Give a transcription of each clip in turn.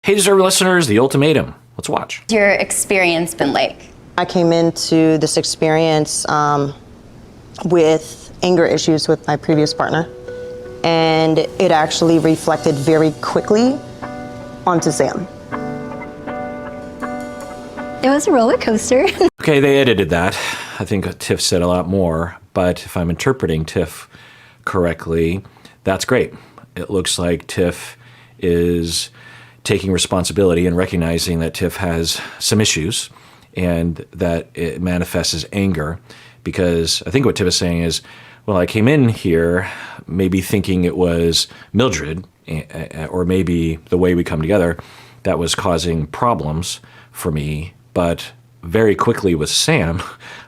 Hey, deserving listeners, The Ultimatum. Let's watch. What's your experience been like? I came into this experience with anger issues with my previous partner, and it actually reflected very quickly onto Sam. It was a roller coaster. Okay, they edited that. I think Tiff said a lot more, but if I'm interpreting Tiff correctly, that's great. It looks like Tiff is taking responsibility and recognizing that Tiff has some issues and that it manifests as anger, because I think what Tiff is saying is, well, I came in here maybe thinking it was Mildred, or maybe the way we come together, that was causing problems for me. But very quickly with Sam,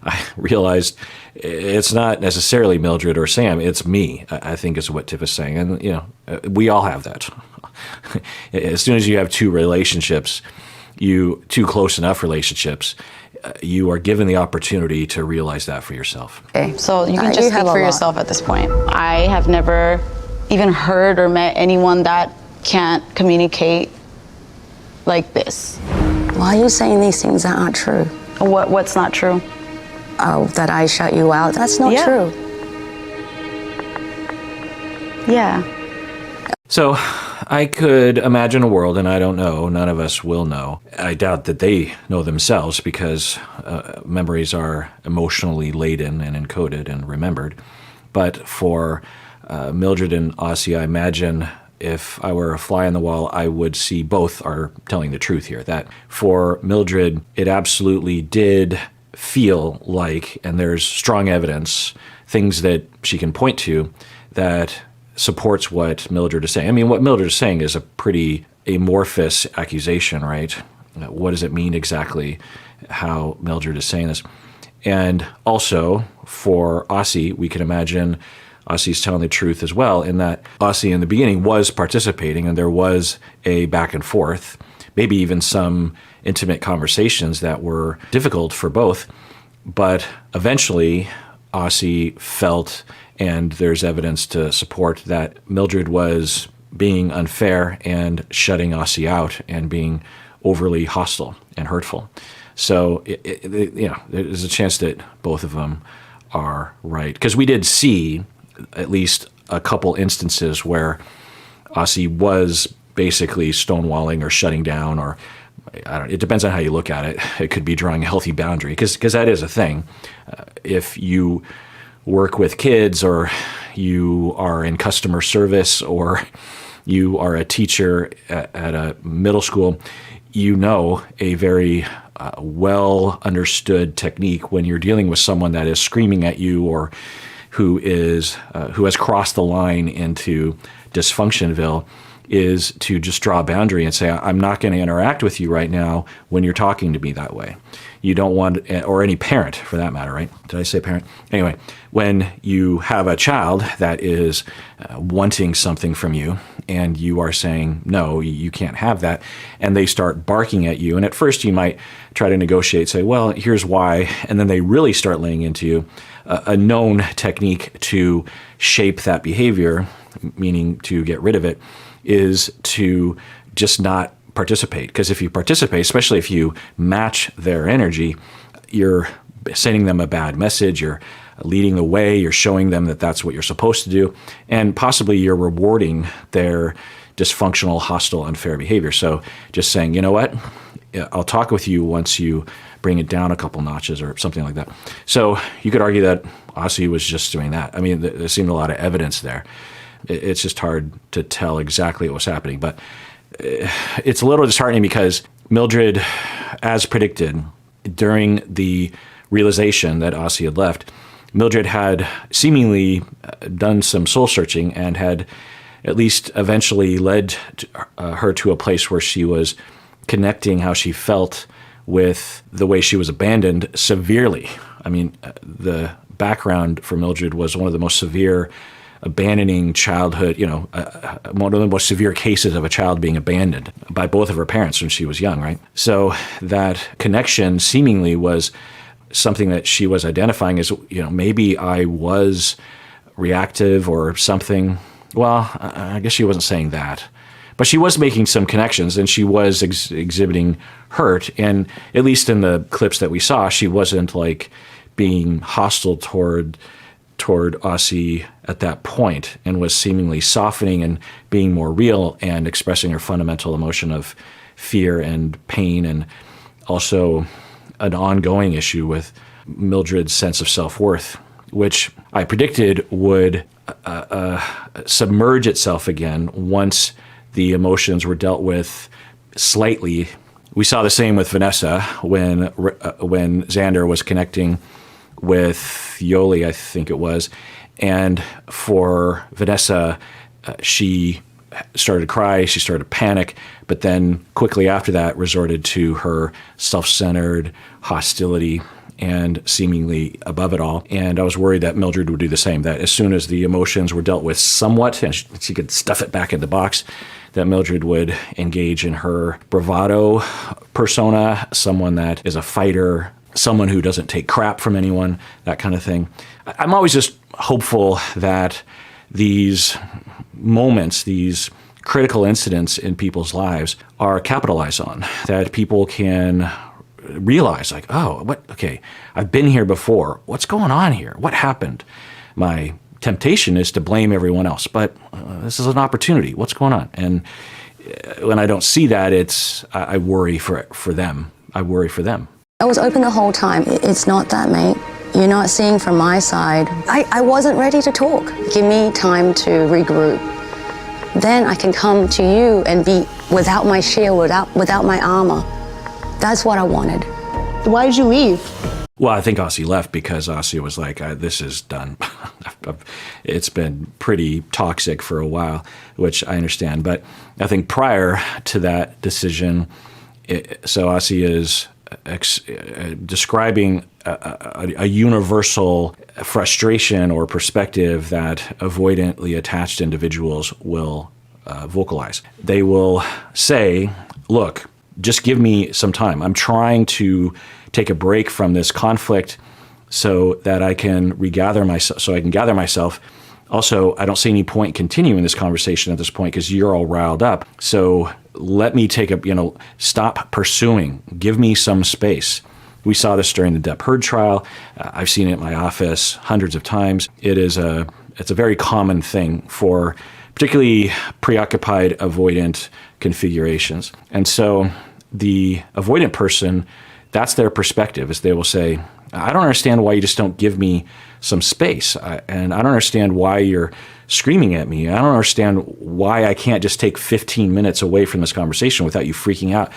I realized it's not necessarily Mildred or Sam, it's me, I think is what Tiff is saying. And, we all have that. As soon as you have two relationships, two close enough relationships, you are given the opportunity to realize that for yourself. Okay, so you can just speak for yourself at this point. I have never even heard or met anyone that can't communicate like this. Why are you saying these things that aren't true? What's not true? Oh, that I shut you out. That's not true. Yeah. So I could imagine a world, and I don't know, none of us will know. I doubt that they know themselves, because memories are emotionally laden and encoded and remembered. But for Mildred and Aussie, I imagine if I were a fly on the wall, I would see both are telling the truth here. That for Mildred, it absolutely did feel like, and there's strong evidence, things that she can point to that supports what Mildred is saying. I mean, what Mildred is saying is a pretty amorphous accusation, right? What does it mean exactly how Mildred is saying this? And also for Aussie, we can imagine Aussie's telling the truth as well, in that Aussie in the beginning was participating and there was a back and forth, maybe even some intimate conversations that were difficult for both. But eventually Aussie felt, and there's evidence to support, that Mildred was being unfair and shutting Aussie out and being overly hostile and hurtful. So, there's a chance that both of them are right. Because we did see at least a couple instances where Aussie was basically stonewalling or shutting down, or it depends on how you look at it. It could be drawing a healthy boundary, because that is a thing. If you work with kids, or you are in customer service, or you are a teacher at a middle school, a very well understood technique when you're dealing with someone that is screaming at you, or who has crossed the line into dysfunctionville, is to just draw a boundary and say, I'm not going to interact with you right now when you're talking to me that way. You don't want, or any parent for that matter, right? Did I say parent? Anyway, when you have a child that is wanting something from you, and you are saying, no, you can't have that, and they start barking at you, and at first you might try to negotiate, say, well, here's why, and then they really start laying into you. A known technique to shape that behavior, meaning to get rid of it, is to just not participate. Because if you participate, especially if you match their energy, you're sending them a bad message, you're leading the way, you're showing them that that's what you're supposed to do, and possibly you're rewarding their dysfunctional, hostile, unfair behavior. So just saying, you know what, I'll talk with you once you bring it down a couple notches or something like that. So you could argue that Aussie was just doing that. I mean, there seemed a lot of evidence there. It's just hard to tell exactly what was happening. But it's a little disheartening, because Mildred, as predicted, during the realization that Aussie had left, Mildred had seemingly done some soul searching and had at least eventually led her to a place where she was connecting how she felt with the way she was abandoned severely. I mean, the background for Mildred was one of the most severe abandoning childhood, one of the most severe cases of a child being abandoned by both of her parents when she was young, right? So that connection seemingly was something that she was identifying as, maybe I was reactive or something. Well, I guess she wasn't saying that. But she was making some connections, and she was exhibiting hurt. And at least in the clips that we saw, she wasn't like being hostile toward Aussie at that point, and was seemingly softening and being more real and expressing her fundamental emotion of fear and pain, and also an ongoing issue with Mildred's sense of self-worth, which I predicted would submerge itself again once the emotions were dealt with slightly. We saw the same with Vanessa when Xander was connecting with Yoli, I think it was. And for Vanessa, she started to cry, she started to panic, but then quickly after that resorted to her self-centered hostility and seemingly above it all. And I was worried that Mildred would do the same, that as soon as the emotions were dealt with somewhat and she could stuff it back in the box, that Mildred would engage in her bravado persona, someone that is a fighter, someone who doesn't take crap from anyone, that kind of thing. I'm always just hopeful that these moments, these critical incidents in people's lives are capitalized on, that people can realize like, okay, I've been here before. What's going on here? What happened? My temptation is to blame everyone else, but this is an opportunity. What's going on? And when I don't see that, I worry for them. I worry for them. I was open the whole time. It's not that, mate. You're not seeing from my side. I wasn't ready to talk. Give me time to regroup. Then I can come to you and be without my shield, without my armor. That's what I wanted. Why did you leave? Well, I think Aussie left because Aussie was like, this is done. It's been pretty toxic for a while, which I understand. But I think prior to that decision, so Aussie is describing a universal frustration or perspective that avoidantly attached individuals will vocalize. They will say, look, just give me some time. I'm trying to take a break from this conflict so that I can gather myself. Also, I don't see any point continuing this conversation at this point because you're all riled up. So let me stop pursuing. Give me some space. We saw this during the Depp Heard trial. I've seen it in my office hundreds of times. It's a very common thing for particularly preoccupied avoidant configurations. And so the avoidant person, that's their perspective, is they will say, I don't understand why you just don't give me some space. And I don't understand why you're screaming at me. I don't understand why I can't just take 15 minutes away from this conversation without you freaking out.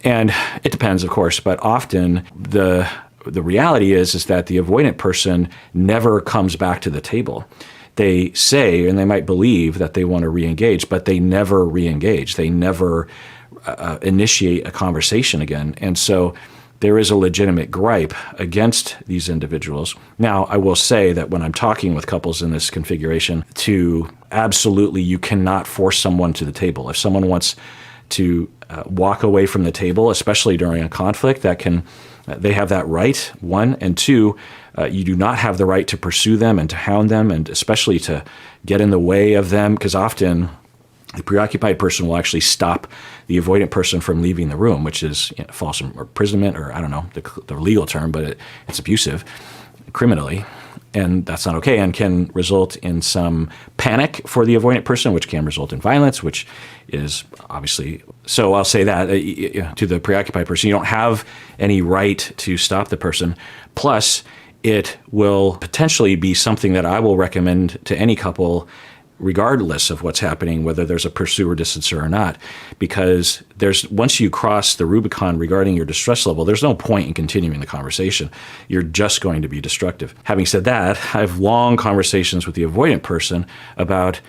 And it depends, of course, but often the reality is that the avoidant person never comes back to the table. They say, and they might believe that they want to re-engage, but they never re-engage. They never initiate a conversation again. And so there is a legitimate gripe against these individuals. Now, I will say that when I'm talking with couples in this configuration, absolutely, you cannot force someone to the table. If someone wants to walk away from the table, especially during a conflict, they have that right, one. And two, you do not have the right to pursue them and to hound them, and especially to get in the way of them, because often the preoccupied person will actually stop the avoidant person from leaving the room, which is false imprisonment, or I don't know the legal term, but it's abusive criminally, and that's not okay, and can result in some panic for the avoidant person, which can result in violence, which is obviously. So I'll say that to the preoccupied person, you don't have any right to stop the person. Plus, it will potentially be something that I will recommend to any couple, regardless of what's happening, whether there's a pursuer distancer or not, because once you cross the Rubicon regarding your distress level, there's no point in continuing the conversation. You're just going to be destructive. Having said that, I have long conversations with the avoidant person about,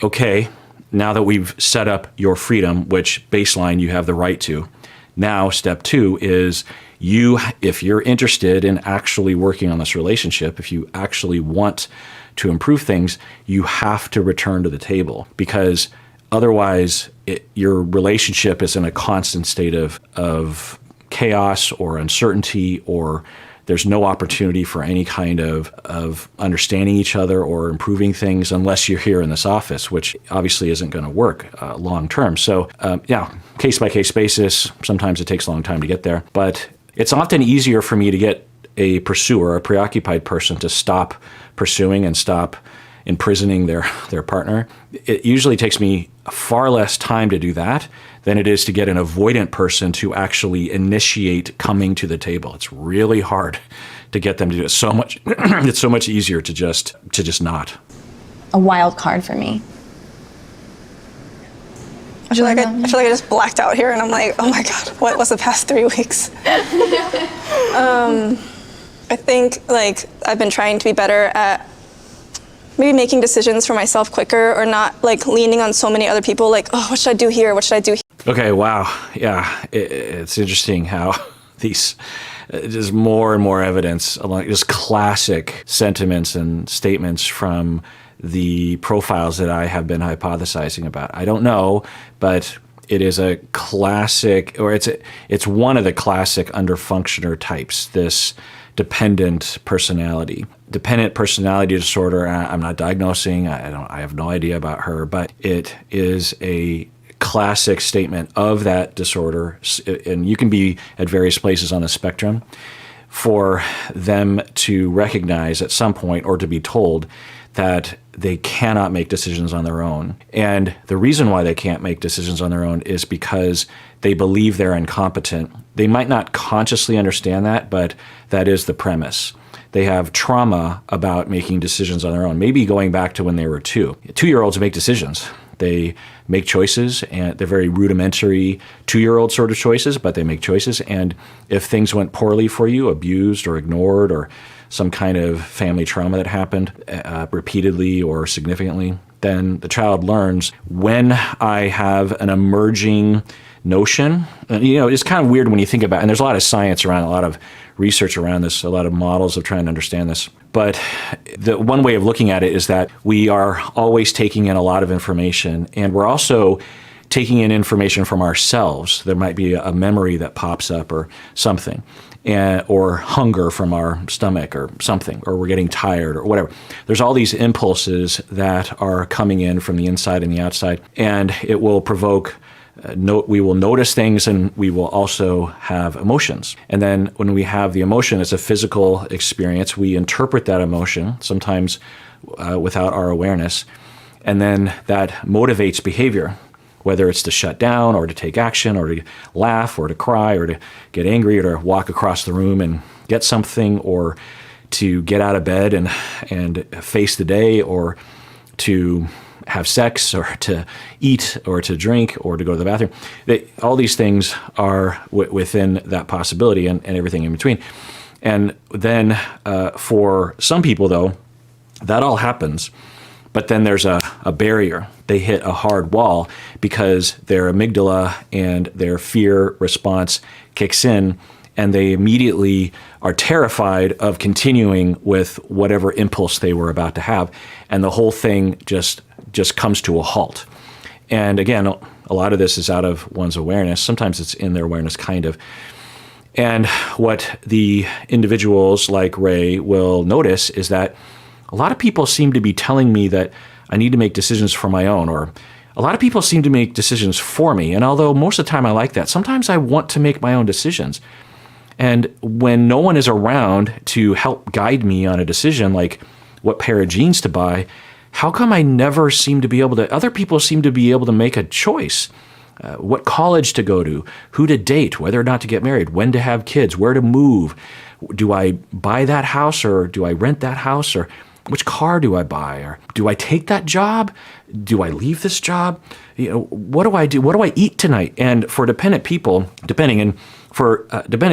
okay, now that we've set up your freedom, which baseline you have the right to, now step two is if you're interested in actually working on this relationship, if you actually want to improve things, you have to return to the table, because otherwise your relationship is in a constant state of chaos or uncertainty, or there's no opportunity for any kind of understanding each other or improving things unless you're here in this office, which obviously isn't going to work long term. So case by case basis, sometimes it takes a long time to get there, but it's often easier for me to get a pursuer, a preoccupied person, to stop pursuing and stop imprisoning their partner. It usually takes me far less time to do that than it is to get an avoidant person to actually initiate coming to the table. It's really hard to get them to do it. So much, it's so much easier to just not. A wild card for me. I feel like I just blacked out here, and I'm like, oh my God, what was the past 3 weeks? I think like I've been trying to be better at maybe making decisions for myself quicker, or not like leaning on so many other people, like, oh, what should I do here? What should I do here? Okay, wow. Yeah, it's interesting how these, just more and more evidence along just classic sentiments and statements from the profiles that I have been hypothesizing about. I don't know, but it is a classic, or it's one of the classic underfunctioner types, this dependent personality. Dependent personality disorder, I'm not diagnosing, I have no idea about her, but it is a classic statement of that disorder, and you can be at various places on the spectrum, for them to recognize at some point, or to be told, that they cannot make decisions on their own. And the reason why they can't make decisions on their own is because they believe they're incompetent. They might not consciously understand that, but that is the premise. They have trauma about making decisions on their own, maybe going back to when they were 2. 2-year-olds make decisions. They make choices, and they're very rudimentary 2-year-old sort of choices, but they make choices. And if things went poorly for you, abused or ignored, or some kind of family trauma that happened repeatedly or significantly, then the child learns, when I have an emerging notion, and, it's kind of weird when you think about it, and there's a lot of science around, a lot of research around this, a lot of models of trying to understand this. But the one way of looking at it is that we are always taking in a lot of information, and we're also taking in information from ourselves. There might be a memory that pops up or something, or hunger from our stomach or something, or we're getting tired or whatever. There's all these impulses that are coming in from the inside and the outside, and it will provoke we will notice things, and we will also have emotions. And then when we have the emotion, it's a physical experience. We interpret that emotion, sometimes without our awareness, and then that motivates behavior, whether it's to shut down or to take action or to laugh or to cry or to get angry or to walk across the room and get something, or to get out of bed and face the day, or to have sex, or to eat, or to drink, or to go to the bathroom. All these things are within that possibility, and everything in between. And then for some people, though, that all happens, but then there's a barrier. They hit a hard wall because their amygdala and their fear response kicks in, and they immediately are terrified of continuing with whatever impulse they were about to have, and the whole thing just comes to a halt. And again, a lot of this is out of one's awareness. Sometimes it's in their awareness, kind of. And what the individuals like Ray will notice is that a lot of people seem to be telling me that I need to make decisions for my own, or a lot of people seem to make decisions for me. And although most of the time I like that, sometimes I want to make my own decisions. And when no one is around to help guide me on a decision, like what pair of jeans to buy, how come I never seem to be able to, other people seem to be able to make a choice? What college to go to, who to date, whether or not to get married, when to have kids, where to move. Do I buy that house, or do I rent that house, or which car do I buy, or do I take that job? Do I leave this job? What do I do? What do I eat tonight? And for dependent people, dependent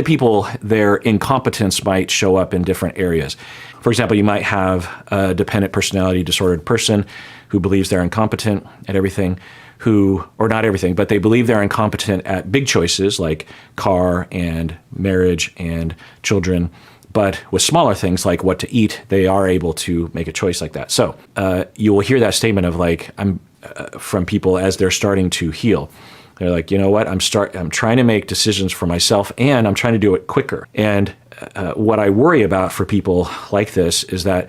people, their incompetence might show up in different areas. For example, you might have a dependent personality disordered person who believes they're incompetent at everything, or not everything, but they believe they're incompetent at big choices like car and marriage and children. But with smaller things like what to eat, they are able to make a choice like that. So you will hear that statement of from people as they're starting to heal. They're like, you know what, I'm trying to make decisions for myself, and I'm trying to do it quicker. And what I worry about for people like this is that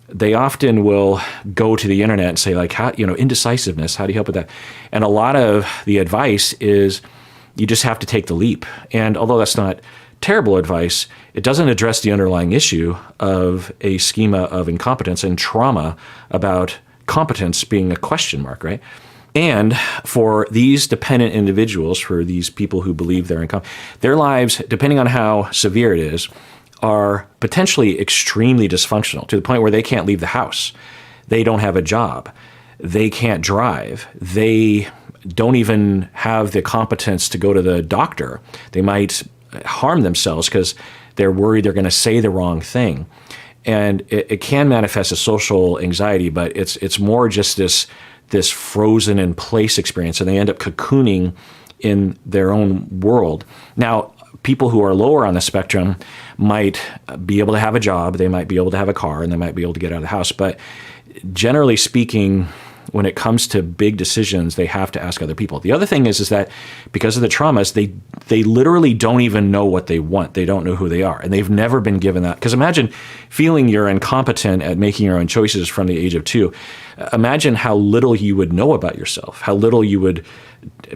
they often will go to the internet and say, like, how, indecisiveness, how do you help with that? And a lot of the advice is you just have to take the leap. And although that's not terrible advice, it doesn't address the underlying issue of a schema of incompetence and trauma about competence being a question mark, right? And for these dependent individuals, for these people who believe they're incompetent, their lives, depending on how severe it is, are potentially extremely dysfunctional to the point where they can't leave the house. They don't have a job. They can't drive. They don't even have the competence to go to the doctor. They might harm themselves because they're worried they're going to say the wrong thing. And it can manifest as social anxiety, but it's more just this frozen in place experience, and they end up cocooning in their own world. Now, people who are lower on the spectrum might be able to have a job, they might be able to have a car, and they might be able to get out of the house. But generally speaking, when it comes to big decisions, they have to ask other people. The other thing is that because of the traumas, they literally don't even know what they want. They don't know who they are. And they've never been given that. Because imagine feeling you're incompetent at making your own choices from the age of 2. Imagine how little you would know about yourself, how little you would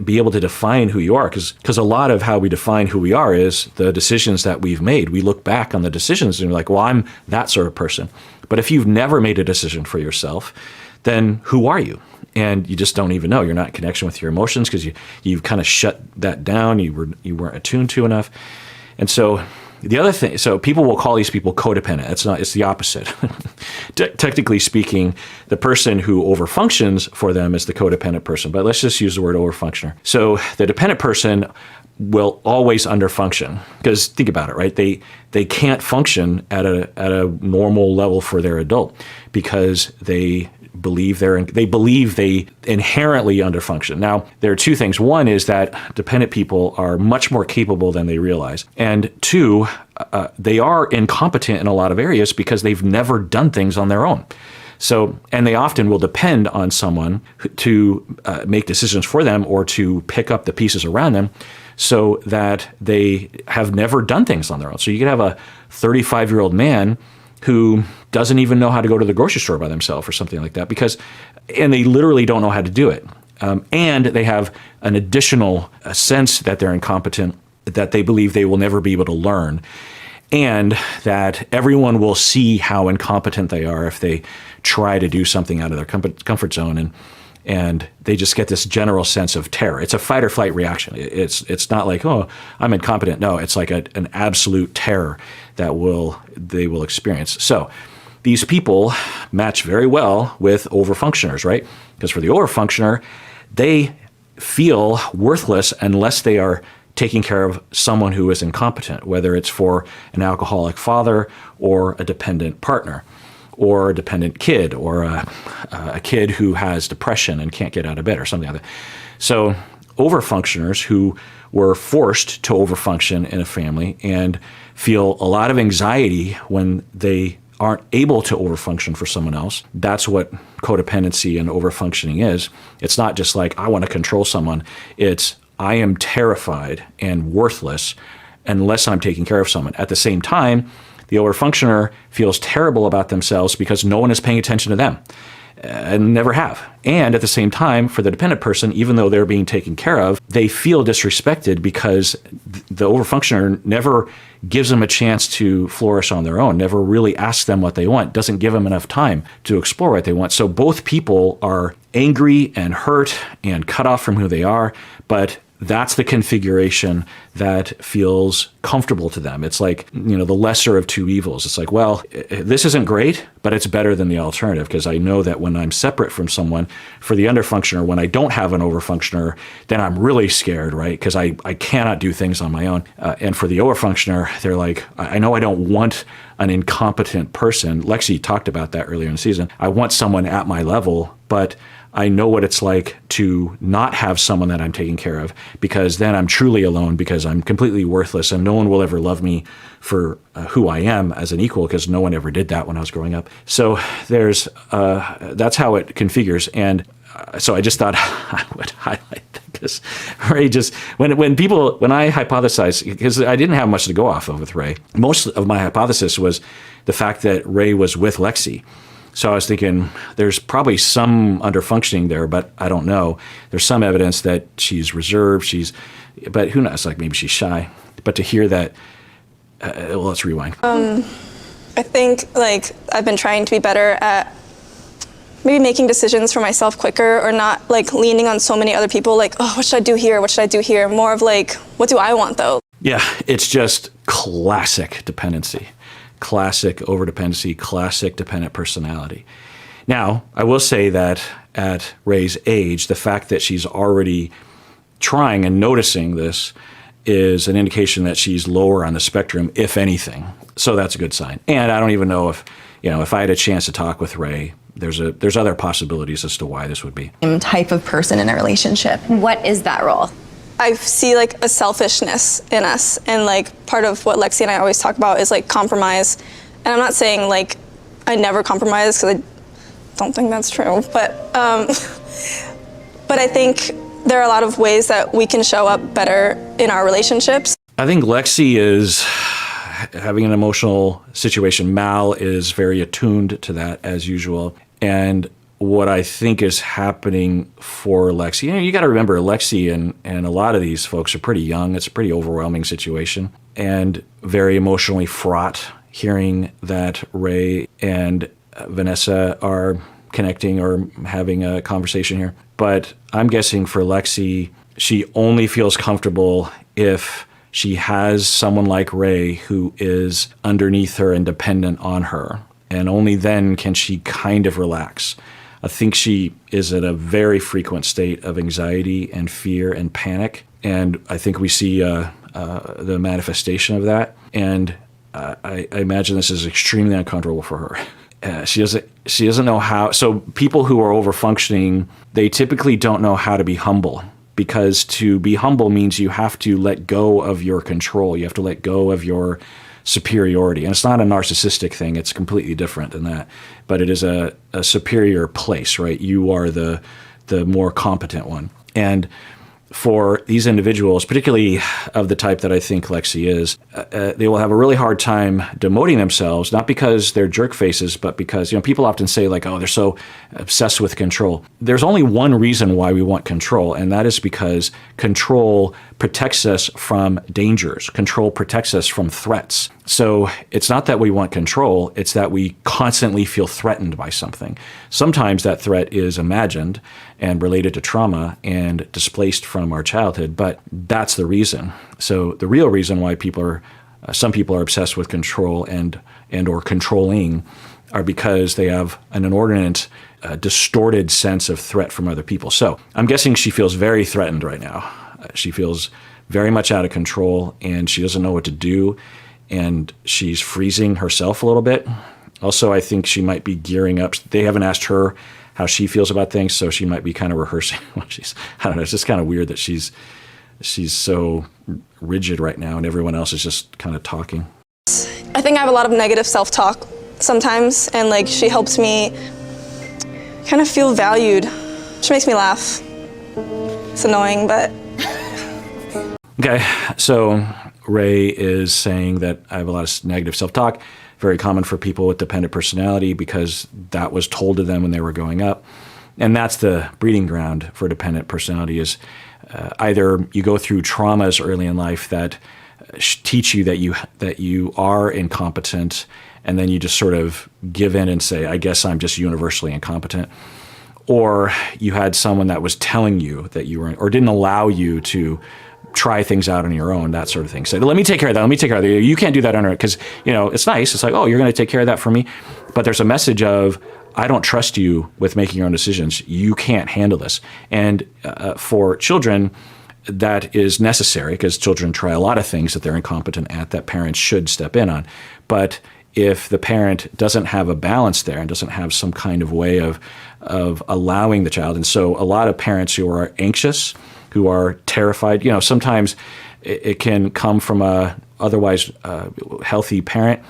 be able to define who you are. Because a lot of how we define who we are is the decisions that we've made. We look back on the decisions and we're like, well, I'm that sort of person. But if you've never made a decision for yourself, then who are you? And you just don't even know. You're not in connection with your emotions because you've kind of shut that down. You weren't attuned to enough. And so the other thing, so people will call these people codependent. It's the opposite. Technically speaking, the person who overfunctions for them is the codependent person. But let's just use the word overfunctioner. So the dependent person will always underfunction because think about it, right? They can't function at a normal level for their adult because they believe they inherently underfunction. Now, there are two things. One is that dependent people are much more capable than they realize. And two, they are incompetent in a lot of areas because they've never done things on their own. So, and they often will depend on someone to make decisions for them or to pick up the pieces around them so that they have never done things on their own. So you could have a 35-year-old man who doesn't even know how to go to the grocery store by themselves or something like that and they literally don't know how to do it. And they have an additional sense that they're incompetent, that they believe they will never be able to learn, and that everyone will see how incompetent they are if they try to do something out of their comfort zone. And they just get this general sense of terror. It's a fight or flight reaction. It's not like, oh, I'm incompetent. No, it's like an absolute terror that they will experience. So these people match very well with overfunctioners, right? Because for the overfunctioner, they feel worthless unless they are taking care of someone who is incompetent, whether it's for an alcoholic father or a dependent partner, or a dependent kid, or a kid who has depression and can't get out of bed or something like that. So overfunctioners who were forced to overfunction in a family and feel a lot of anxiety when they aren't able to overfunction for someone else. That's what codependency and overfunctioning is. It's not just like, I want to control someone. It's, I am terrified and worthless unless I'm taking care of someone. At the same time, the overfunctioner feels terrible about themselves because no one is paying attention to them and never have. And at the same time, for the dependent person, even though they're being taken care of, they feel disrespected because the overfunctioner never gives them a chance to flourish on their own, never really asks them what they want, doesn't give them enough time to explore what they want. So both people are angry and hurt and cut off from who they are, but that's the configuration that feels comfortable to them. It's like, the lesser of two evils. It's like, well, this isn't great, but it's better than the alternative because I know that when I'm separate from someone, for the underfunctioner, when I don't have an overfunctioner, then I'm really scared, right? Because I cannot do things on my own. And for the overfunctioner, they're like, I know I don't want an incompetent person. Lexi talked about that earlier in the season. I want someone at my level, but I know what it's like to not have someone that I'm taking care of because then I'm truly alone because I'm completely worthless and no one will ever love me for who I am as an equal because no one ever did that when I was growing up. So that's how it configures. And so I just thought I would highlight that Ray just, when I hypothesize, because I didn't have much to go off of with Ray, most of my hypothesis was the fact that Ray was with Lexi. So I was thinking there's probably some underfunctioning there, but I don't know. There's some evidence that she's reserved, but who knows, like maybe she's shy. But to hear that, well, let's rewind. I think like I've been trying to be better at maybe making decisions for myself quicker, or not like leaning on so many other people, like, oh, what should I do here? What should I do here? More of like, what do I want though? Yeah, it's just classic dependency, classic overdependency, classic dependent personality. Now, I will say that at Ray's age, the fact that she's already trying and noticing this is an indication that she's lower on the spectrum, if anything. So that's a good sign. And I don't even know if I had a chance to talk with Ray, there's other possibilities as to why this would be. Type of person in a relationship. What is that role? I see like a selfishness in us, and like part of what Lexi and I always talk about is like compromise. And I'm not saying like I never compromise, because I don't think that's true, but I think there are a lot of ways that we can show up better in our relationships. I think Lexi is having an emotional situation. Mal is very attuned to that as usual. And what I think is happening for Lexi, you got to remember Lexi and a lot of these folks are pretty young. It's a pretty overwhelming situation and very emotionally fraught, hearing that Ray and Vanessa are connecting or having a conversation here. But I'm guessing for Lexi, she only feels comfortable if she has someone like Ray who is underneath her and dependent on her. And only then can she kind of relax. I think she is at a very frequent state of anxiety and fear and panic. And I think we see the manifestation of that. And I imagine this is extremely uncomfortable for her. She doesn't know how. So people who are over-functioning, they typically don't know how to be humble, because to be humble means you have to let go of your control. You have to let go of your superiority. And it's not a narcissistic thing. It's completely different than that. But it is a superior place, right? You are the more competent one. And for these individuals, particularly of the type that I think Lexi is, they will have a really hard time demoting themselves, not because they're jerk faces, but because, people often say like, oh, they're so obsessed with control. There's only one reason why we want control, and that is because control protects us from dangers. Control protects us from threats. So it's not that we want control, it's that we constantly feel threatened by something. Sometimes that threat is imagined and related to trauma and displaced from our childhood, but that's the reason. So the real reason why some people are obsessed with control and or controlling are because they have an inordinate, distorted sense of threat from other people. So I'm guessing she feels very threatened right now. She feels very much out of control, and she doesn't know what to do, and she's freezing herself a little bit. Also, I think she might be gearing up. They haven't asked her how she feels about things, so she might be kind of rehearsing what I don't know, it's just kind of weird that she's so rigid right now and everyone else is just kind of talking. I think I have a lot of negative self-talk sometimes, and like she helps me kind of feel valued. She makes me laugh. It's annoying, but... Okay, so Ray is saying that I have a lot of negative self-talk, very common for people with dependent personality because that was told to them when they were growing up. And that's the breeding ground for dependent personality is either you go through traumas early in life that teach you that you are incompetent, and then you just sort of give in and say, I guess I'm just universally incompetent. Or you had someone that was telling you that you were, or didn't allow you to try things out on your own, that sort of thing. Say, let me take care of that. Let me take care of that. You can't do that on it because, it's nice. It's like, oh, you're going to take care of that for me. But there's a message of, I don't trust you with making your own decisions. You can't handle this. And for children, that is necessary because children try a lot of things that they're incompetent at that parents should step in on. But if the parent doesn't have a balance there and doesn't have some kind of way of allowing the child, and so a lot of parents who are anxious, who are terrified, sometimes it can come from a otherwise healthy parent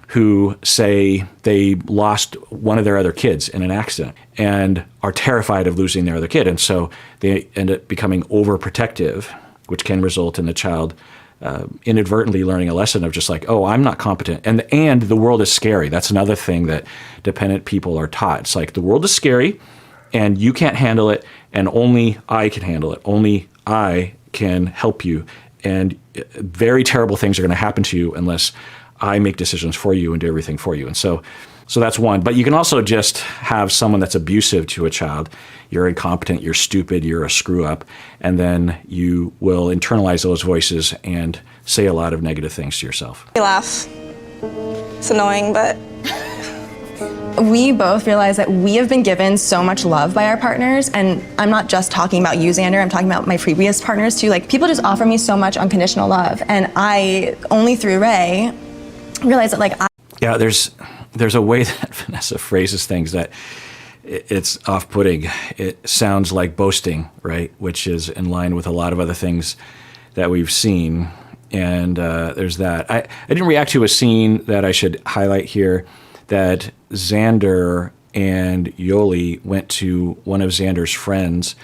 who say they lost one of their other kids in an accident and are terrified of losing their other kid. And so they end up becoming overprotective, which can result in the child inadvertently learning a lesson of just like, oh, I'm not competent. And the world is scary. That's another thing that dependent people are taught. It's like the world is scary and you can't handle it, and only I can handle it. Only I can help you. And very terrible things are going to happen to you unless I make decisions for you and do everything for you. And so that's one. But you can also just have someone that's abusive to a child. You're incompetent, you're stupid, you're a screw up. And then you will internalize those voices and say a lot of negative things to yourself. We laugh. It's annoying, but We both realize that we have been given so much love by our partners, and I'm not just talking about you, Xander, I'm talking about my previous partners too. Like, people just offer me so much unconditional love, and I, only through Ray, realized that Yeah, there's a way that Vanessa phrases things that it's off-putting. It sounds like boasting, right? Which is in line with a lot of other things that we've seen. And there's that. I didn't react to a scene that I should highlight here, that Xander and Yoli went to one of Xander's friends,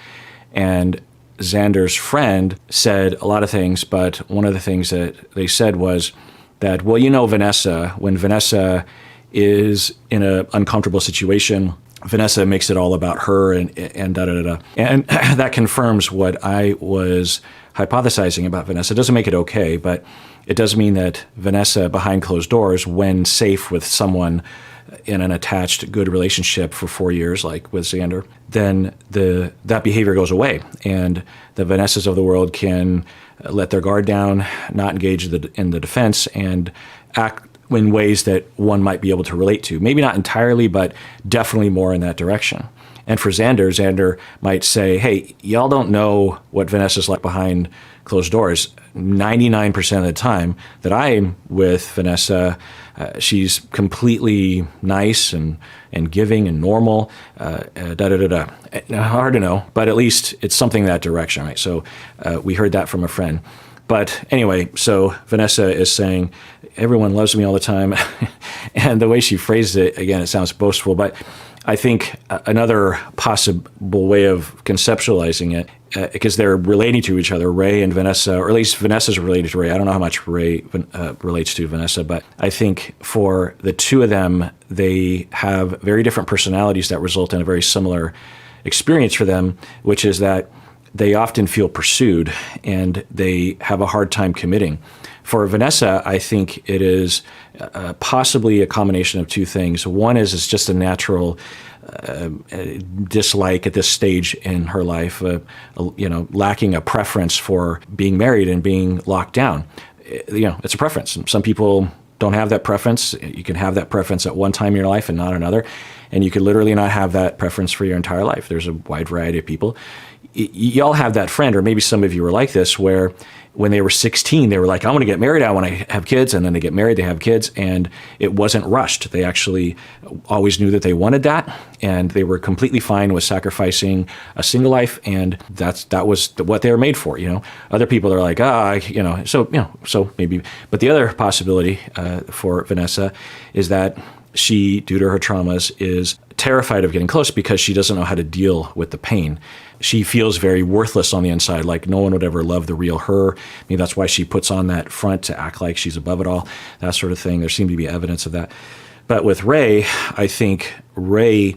and Xander's friend said a lot of things, but one of the things that they said was that, well, you know, Vanessa, when Vanessa is in an uncomfortable situation, Vanessa makes it all about her and da-da-da-da. And that confirms what I was hypothesizing about Vanessa. It doesn't make it okay, but it does mean that Vanessa, behind closed doors, when safe with someone in an attached, good relationship for 4 years, like with Xander, then that behavior goes away. And the Vanessas of the world can let their guard down, not engage in the defense, and act in ways that one might be able to relate to. Maybe not entirely, but definitely more in that direction. And for Xander might say, hey, y'all don't know what Vanessa's like behind closed doors. 99% of the time that I'm with Vanessa, she's completely nice and giving and normal, Hard to know, but at least it's something in that direction, right? So we heard that from a friend. But anyway, so Vanessa is saying, everyone loves me all the time. And the way she phrased it, again, it sounds boastful, but I think another possible way of conceptualizing it, because they're relating to each other, Ray and Vanessa, or at least Vanessa's related to Ray. I don't know how much Ray relates to Vanessa, but I think for the two of them, they have very different personalities that result in a very similar experience for them, which is that they often feel pursued and they have a hard time committing. For Vanessa, I think it is possibly a combination of two things. One is it's just a natural dislike at this stage in her life, lacking a preference for being married and being locked down. It's a preference. Some people don't have that preference. You can have that preference at one time in your life and not another. And you could literally not have that preference for your entire life. There's a wide variety of people. Y'all have that friend, or maybe some of you were like this, where when they were 16, they were like, I want to get married, I want to have kids, and then they get married, they have kids, and it wasn't rushed. They actually always knew that they wanted that, and they were completely fine with sacrificing a single life, and that was what they were made for. Other people are like, so maybe. But the other possibility for Vanessa is that she, due to her traumas, is terrified of getting close because she doesn't know how to deal with the pain. She feels very worthless on the inside, like no one would ever love the real her. Maybe that's why she puts on that front to act like she's above it all, that sort of thing. There seemed to be evidence of that. But with Ray, I think Ray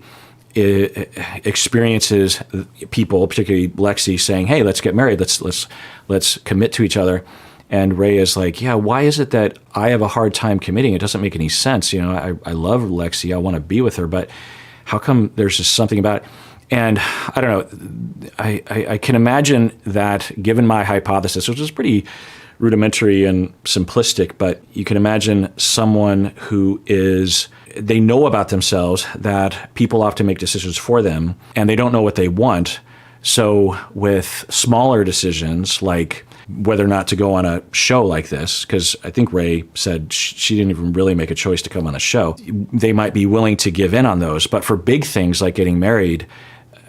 experiences people, particularly Lexi, saying, hey, let's get married, let's commit to each other. And Ray is like, yeah, why is it that I have a hard time committing? It doesn't make any sense. I love Lexi, I want to be with her, but how come there's just something about it? And I don't know, I can imagine that, given my hypothesis, which is pretty rudimentary and simplistic, but you can imagine someone who they know about themselves that people often make decisions for them and they don't know what they want. So with smaller decisions, like whether or not to go on a show like this, because I think Ray said she didn't even really make a choice to come on a show, they might be willing to give in on those. But for big things like getting married,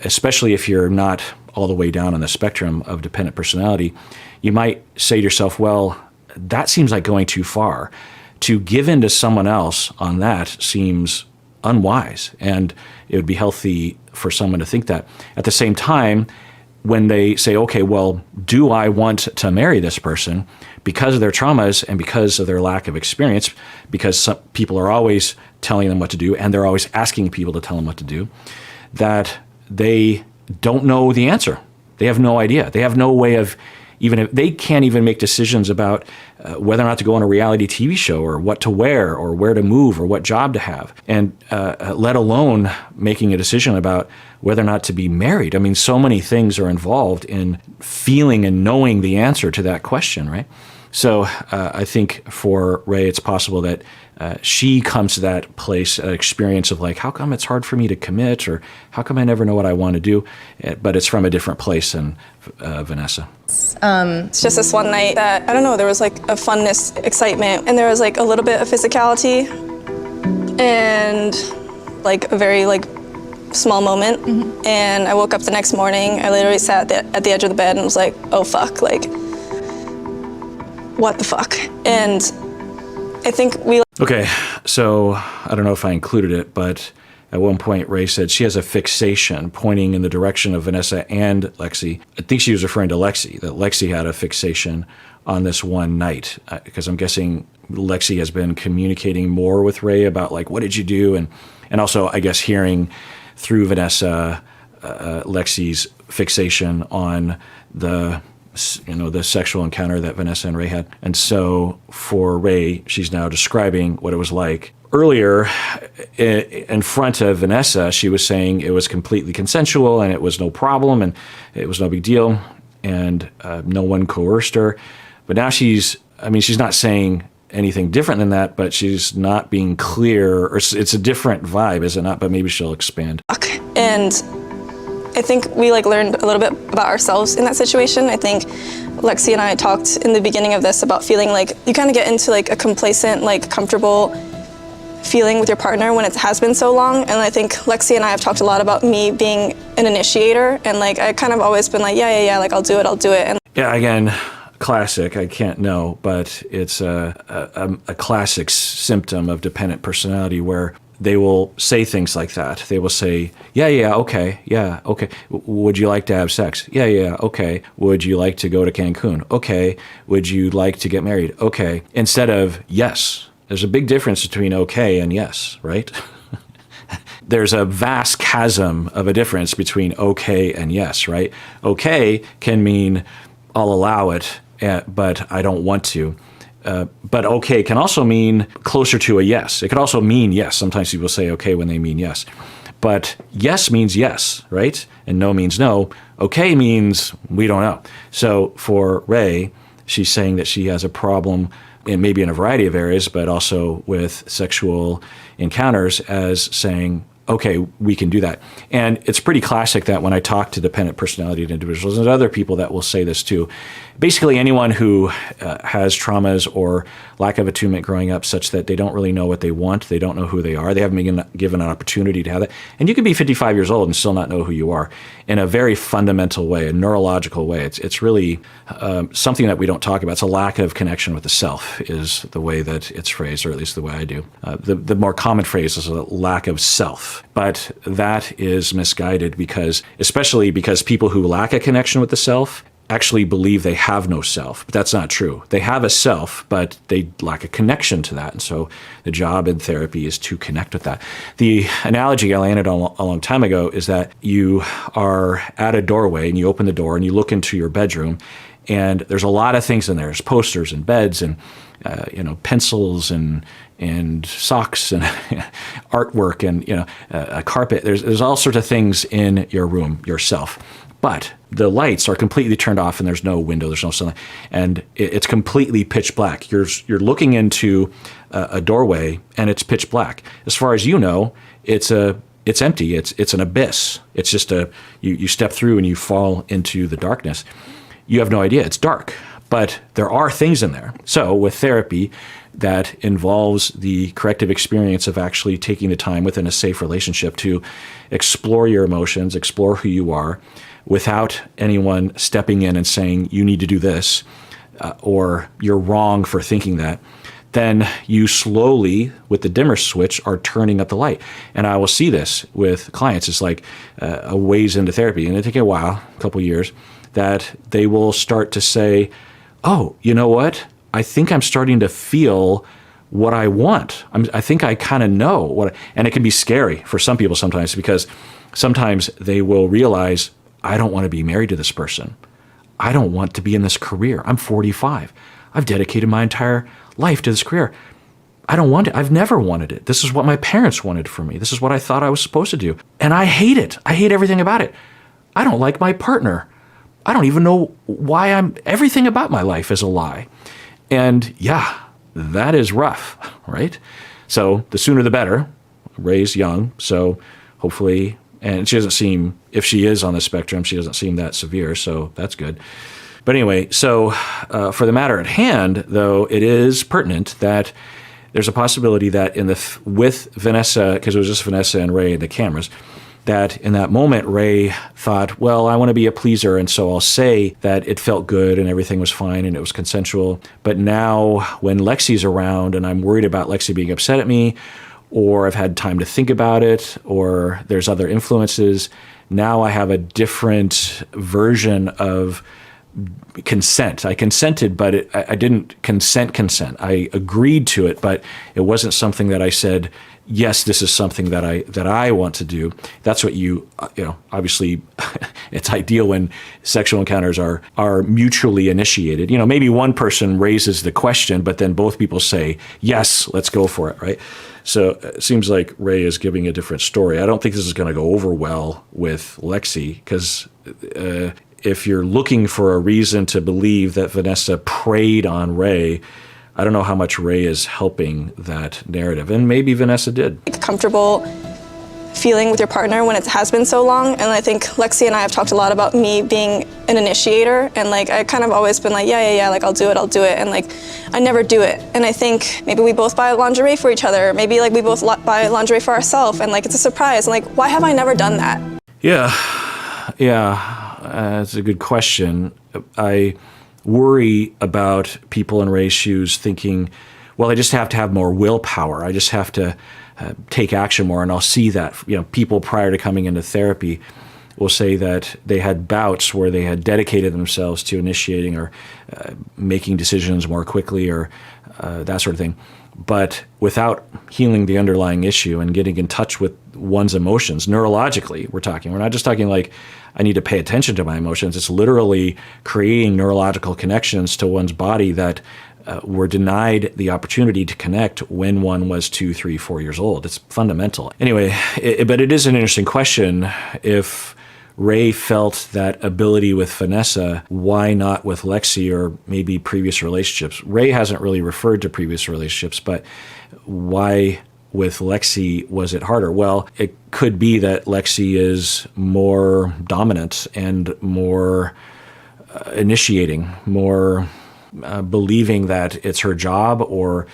especially if you're not all the way down on the spectrum of dependent personality, you might say to yourself, well, that seems like going too far. to give in to someone else on that seems unwise, and it would be healthy for someone to think that. At the same time, when they say, okay, well, do I want to marry this person because of their traumas and because of their lack of experience, because some people are always telling them what to do and they're always asking people to tell them what to do, that they don't know the answer. They have no idea. They have no way of even if they can't even make decisions about whether or not to go on a reality TV show or what to wear or where to move or what job to have, and let alone making a decision about whether or not to be married. I mean, so many things are involved in feeling and knowing the answer to that question, right? So I think for Ray, it's possible that she comes to that place, experience of like, how come it's hard for me to commit, or how come I never know what I want to do? But it's from a different place than Vanessa. It's just this one night that, I don't know, there was like a funness, excitement, and there was like a little bit of physicality and like a very like small moment. Mm-hmm. And I woke up the next morning, I literally sat at the edge of the bed and was like, oh fuck, like, what the fuck? And I think we... Okay, so I don't know if I included it, but at one point Ray said she has a fixation pointing in the direction of Vanessa and Lexi. I think she was referring to Lexi, that Lexi had a fixation on this one night, because I'm guessing Lexi has been communicating more with Ray about like, what did you do? And also, I guess, hearing through Vanessa, Lexi's fixation on the sexual encounter that Vanessa and Ray had. And so for Ray, she's now describing what it was like. Earlier, in front of Vanessa, she was saying it was completely consensual and it was no problem and it was no big deal and no one coerced her. But now she's not saying anything different than that, but she's not being clear, or it's a different vibe, is it not? But maybe she'll expand. And I think we like learned a little bit about ourselves in that situation. I think Lexi and I talked in the beginning of this about feeling like you kind of get into like a complacent, like comfortable feeling with your partner when it has been so long. And I think Lexi and I have talked a lot about me being an initiator, and like I kind of always been like, yeah, like I'll do it. And yeah, again, classic, I can't know, but it's a classic symptom of dependent personality where they will say things like that. They will say, yeah, okay. Would you like to have sex? Yeah, okay. Would you like to go to Cancun? Okay. Would you like to get married? Okay. Instead of yes. There's a big difference between okay and yes, right? There's a vast chasm of a difference between okay and yes, right? Okay can mean I'll allow it, but I don't want to. But okay can also mean closer to a yes. It could also mean yes. Sometimes people say okay when they mean yes. But yes means yes, right? And no means no. Okay means we don't know. So for Ray, she's saying that she has a problem, and maybe in a variety of areas, but also with sexual encounters, as saying, okay, we can do that. And it's pretty classic that when I talk to dependent personality individuals, and other people that will say this too, basically anyone who has traumas or lack of attunement growing up such that they don't really know what they want, they don't know who they are, they haven't been given an opportunity to have that. And you can be 55 years old and still not know who you are in a very fundamental way, a neurological way. It's really something that we don't talk about. It's a lack of connection with the self is the way that it's phrased, or at least the way I do. The more common phrase is a lack of self. But that is misguided especially because people who lack a connection with the self actually believe they have no self. But that's not true. They have a self, but they lack a connection to that. And so the job in therapy is to connect with that. The analogy I landed on a long time ago is that you are at a doorway and you open the door and you look into your bedroom, and there's a lot of things in there. There's posters and beds and pencils and socks and artwork and a carpet. There's all sorts of things in your room yourself, but the lights are completely turned off and there's no window, there's no sunlight, and it's completely pitch black. You're looking into a doorway and it's pitch black. As far as you know, it's empty. It's an abyss. It's just you step through and you fall into the darkness. You have no idea. It's dark. But there are things in there. So with therapy, that involves the corrective experience of actually taking the time within a safe relationship to explore your emotions, explore who you are, without anyone stepping in and saying, you need to do this, or you're wrong for thinking that. then you slowly, with the dimmer switch, are turning up the light. And I will see this with clients. It's like a ways into therapy, and it takes a while, a couple years, that they will start to say, oh, you know what? I think I'm starting to feel what I want. I think I kind of know what, and it can be scary for some people sometimes, because sometimes they will realize, I don't want to be married to this person. I don't want to be in this career. I'm 45. I've dedicated my entire life to this career. I don't want it. I've never wanted it. This is what my parents wanted for me. This is what I thought I was supposed to do. And I hate it. I hate everything about it. I don't like my partner. I don't even know why everything about my life is a lie. And yeah, that is rough, right? So the sooner the better. Ray's young, so hopefully, and she doesn't seem, if she is on the spectrum, she doesn't seem that severe, so that's good. But anyway, so for the matter at hand, though, it is pertinent that there's a possibility that with Vanessa, because it was just Vanessa and Ray, the cameras, that in that moment, Ray thought, well, I want to be a pleaser, and so I'll say that it felt good and everything was fine and it was consensual. But now when Lexi's around and I'm worried about Lexi being upset at me, or I've had time to think about it, or there's other influences, now I have a different version of consent. I consented, but I didn't consent. I agreed to it, but it wasn't something that I said, yes, this is something that I want to do. That's what obviously it's ideal when sexual encounters are mutually initiated. Maybe one person raises the question, but then both people say, yes, let's go for it, right? So it seems like Ray is giving a different story. I don't think this is going to go over well with Lexi, because if you're looking for a reason to believe that Vanessa preyed on Ray, I don't know how much Ray is helping that narrative. And maybe Vanessa did. Comfortable feeling with your partner when it has been so long. And I think Lexi and I have talked a lot about me being an initiator. And I kind of always been like, yeah, like I'll do it. And I never do it. And I think maybe we both buy lingerie for each other. Maybe we both buy lingerie for ourselves. And it's a surprise. And why have I never done that? Yeah, that's a good question. I worry about people in Ray's shoes thinking, well, I just have to have more willpower. I just have to take action more, and I'll see that. People prior to coming into therapy will say that they had bouts where they had dedicated themselves to initiating or making decisions more quickly or that sort of thing. But without healing the underlying issue and getting in touch with one's emotions, neurologically, we're not just talking like I need to pay attention to my emotions. It's literally creating neurological connections to one's body that were denied the opportunity to connect when one was 2, 3, 4 years old. It's fundamental. Anyway, but it is an interesting question. If Ray felt that ability with Vanessa, why not with Lexi or maybe previous relationships? Ray hasn't really referred to previous relationships, but why with Lexi was it harder? Well, it could be that Lexi is more dominant and more initiating, more believing that it's her job, or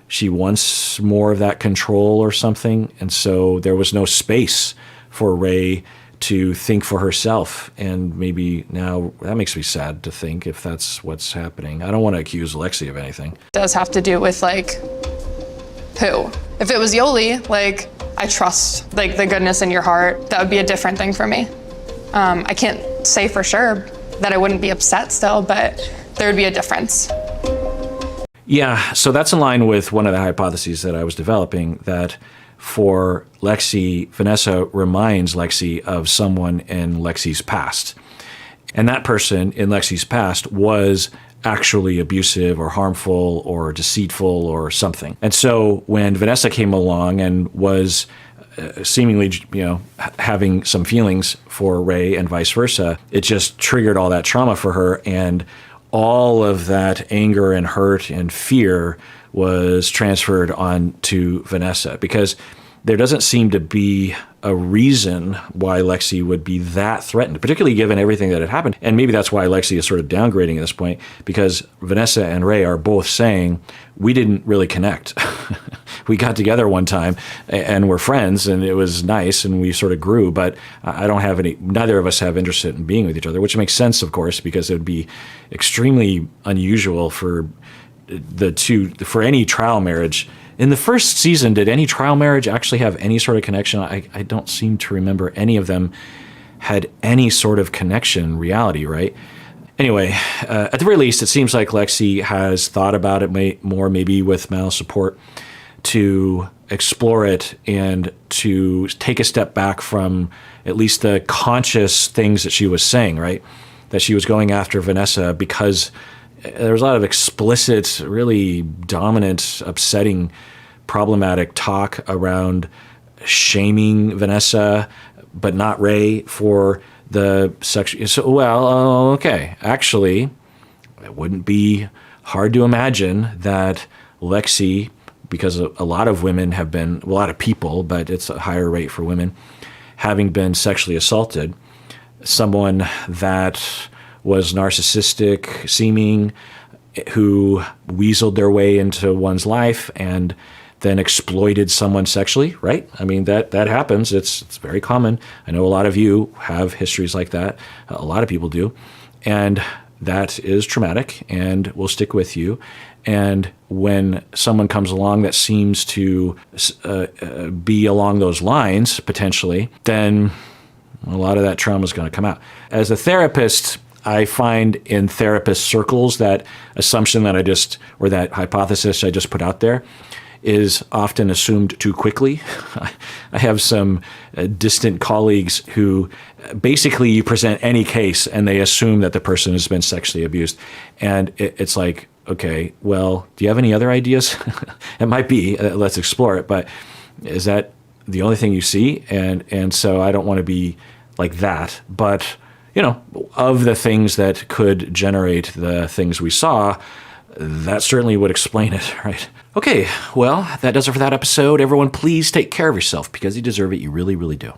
she wants more of that control or something. And so there was no space for Ray to think for herself. And maybe now that makes me sad to think if that's what's happening. I don't want to accuse Lexi of anything. It does have to do with who. If it was Yoli, I trust the goodness in your heart, that would be a different thing for me. I can't say for sure that I wouldn't be upset still, but there would be a difference. Yeah, so that's in line with one of the hypotheses that I was developing, that for Lexi, Vanessa reminds Lexi of someone in Lexi's past. And that person in Lexi's past was actually abusive or harmful or deceitful or something. And so when Vanessa came along and was seemingly, having some feelings for Ray and vice versa, it just triggered all that trauma for her, and all of that anger and hurt and fear was transferred on to Vanessa, because there doesn't seem to be a reason why Lexi would be that threatened, particularly given everything that had happened. And maybe that's why Lexi is sort of downgrading at this point, because Vanessa and Ray are both saying, we didn't really connect. We got together one time and we're friends and it was nice and we sort of grew, but neither of us have interest in being with each other, which makes sense, of course, because it would be extremely unusual for for any trial marriage. In the first season, did any trial marriage actually have any sort of connection? I don't seem to remember any of them had any sort of connection in reality, right? Anyway, at the very least, it seems like Lexi has thought about it more, maybe with Mal's support, to explore it and to take a step back from at least the conscious things that she was saying, right? That she was going after Vanessa because there was a lot of explicit, really dominant, upsetting, problematic talk around shaming Vanessa, but not Ray for the sexual. So, well, okay. Actually, it wouldn't be hard to imagine that Lexi, because a lot of women have been, well, a lot of people, but it's a higher rate for women, having been sexually assaulted, someone that was narcissistic seeming, who weaseled their way into one's life and then exploited someone sexually, right? I mean, that happens. It's very common. I know a lot of you have histories like that. A lot of people do. And that is traumatic and will stick with you. And when someone comes along that seems to be along those lines, potentially, then a lot of that trauma is going to come out. As a therapist, I find in therapist circles that assumption that or that hypothesis I just put out there is often assumed too quickly. I have some distant colleagues who basically you present any case and they assume that the person has been sexually abused. And it's like, okay, well, do you have any other ideas? It might be, let's explore it, but is that the only thing you see? And so I don't want to be like that, but of the things that could generate the things we saw, that certainly would explain it, right? Okay, well, that does it for that episode. Everyone, please take care of yourself because you deserve it. You really, really do.